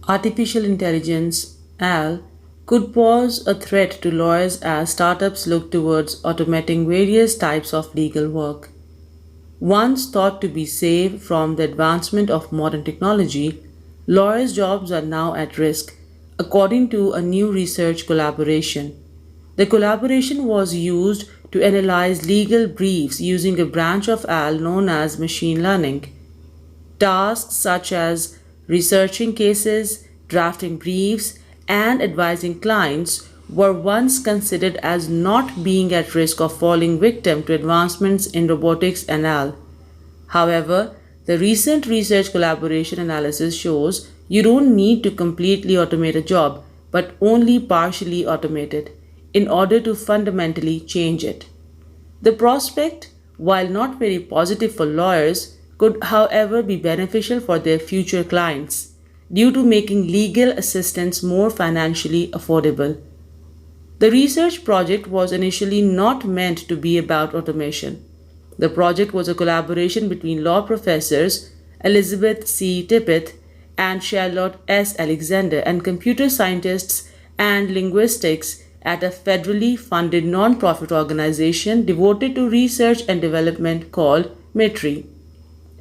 Artificial intelligence, (AI), could pose a threat to lawyers as startups look towards automating various types of legal work. Once thought to be safe from the advancement of modern technology, lawyers' jobs are now at risk, according to a new research collaboration. The collaboration was used to analyze legal briefs using a branch of AI known as machine learning. Tasks such as researching cases, drafting briefs, and advising clients were once considered as not being at risk of falling victim to advancements in robotics and AI. However, the recent research collaboration analysis shows you don't need to completely automate a job, but only partially automate it in order to fundamentally change it. The prospect, while not very positive for lawyers, could however be beneficial for their future clients due to making legal assistance more financially affordable. The research project was initially not meant to be about automation. The project was a collaboration between law professors Elizabeth C. Tippett and Charlotte S. Alexander and computer scientists and linguistics at a federally funded non-profit organization devoted to research and development called MITRE.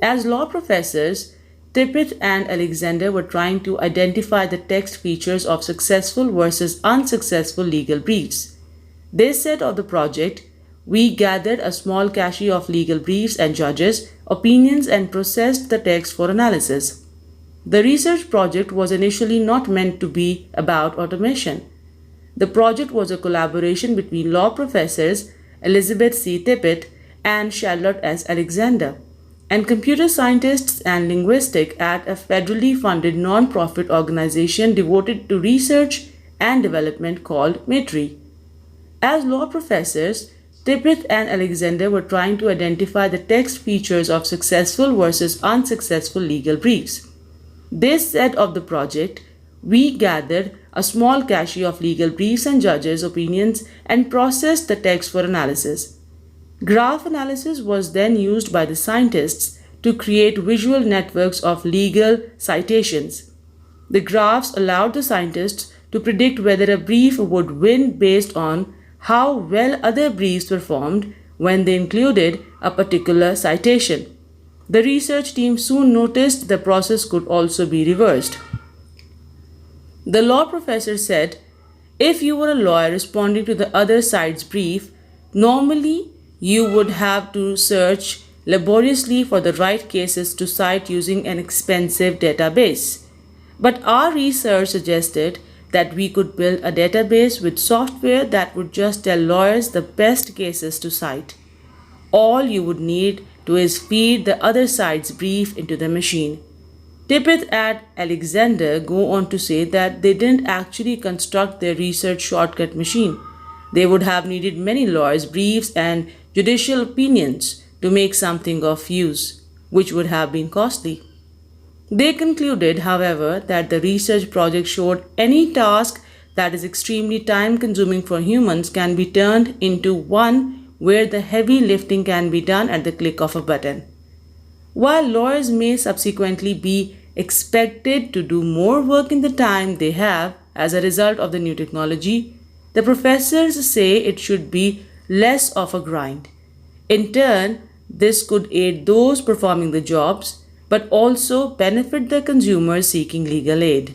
As law professors, Tippett and Alexander were trying to identify the text features of successful versus unsuccessful legal briefs. They said of the project, "We gathered a small cache of legal briefs and judges' opinions and processed the text for analysis." The research project was initially not meant to be about automation. The project was a collaboration between law professors Elizabeth C. Tippett and Charlotte S. Alexander and computer scientists and linguistics at a federally funded non-profit organization devoted to research and development called MITRE. As law professors, Tippett and Alexander were trying to identify the text features of successful versus unsuccessful legal briefs. They said of the project, "We gathered a small cache of legal briefs and judges' opinions and processed the text for analysis." Graph analysis was then used by the scientists to create visual networks of legal citations. The graphs allowed the scientists to predict whether a brief would win based on how well other briefs performed when they included a particular citation. The research team soon noticed the process could also be reversed. The law professor said, "If you were a lawyer responding to the other side's brief, normally you would have to search laboriously for the right cases to cite using an expensive database. But our research suggested that we could build a database with software that would just tell lawyers the best cases to cite. All you would need to is feed the other side's brief into the machine." Tippett and Alexander go on to say that they didn't actually construct their research shortcut machine. They would have needed many lawyers' briefs and judicial opinions to make something of use, which would have been costly. They concluded, however, that the research project showed any task that is extremely time consuming for humans can be turned into one where the heavy lifting can be done at the click of a button. While lawyers may subsequently be expected to do more work in the time they have as a result of the new technology, the professors say it should be less of a grind. In turn, this could aid those performing the jobs, but also benefit the consumers seeking legal aid.